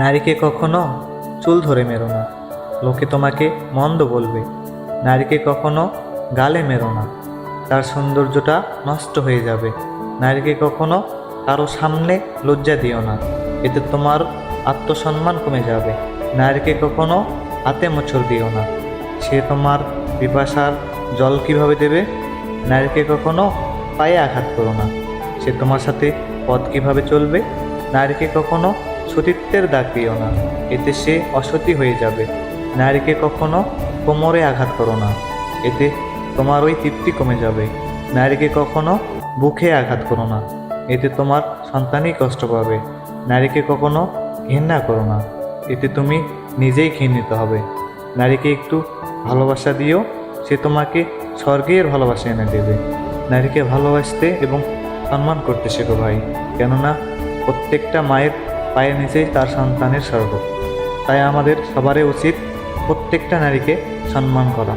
নারীকে কখনো চুল ধরে মেরো না, লোকে তোমাকে মন্দ বলবে। নারীকে কখনো গালে মেরো না, তার সৌন্দর্যটা নষ্ট হয়ে যাবে। নারীকে কখনো কারো সামনে লজ্জা দিও না, এতে তোমার আত্মসম্মান কমে যাবে। নারীকে কখনো হাতে মোচড় দিও না, সে তোমার পিপাসার জল কিভাবে দেবে। নারীকে কখনো পায়ে আঘাত করো না, সে তোমার সাথে পথ কিভাবে চলবে। নারীকে কখনো সতীত্বের দাগ দিও না, এতে সে অসতী হয়ে যাবে। নারীকে কখনো কোমরে আঘাত করো না, এতে তোমার ওই তৃপ্তি কমে যাবে। নারীকে কখনো বুকে আঘাত করো না, এতে তোমার সন্তানই কষ্ট পাবে। নারীকে কখনো ঘৃণা করো না, এতে তুমি নিজেই ঘৃণিত হবে। নারীকে একটু ভালোবাসা দিও, সে তোমাকে স্বর্গের ভালোবাসা এনে দেবে। নারীকে ভালোবাসতে এবং সম্মান করতে শেখো ভাই, কেননা প্রত্যেকটা মায়ের পায়ের নিচেই তার সন্তানের স্বর্গ। তাই আমাদের সবারই উচিত প্রত্যেকটা নারীকে সম্মান করা।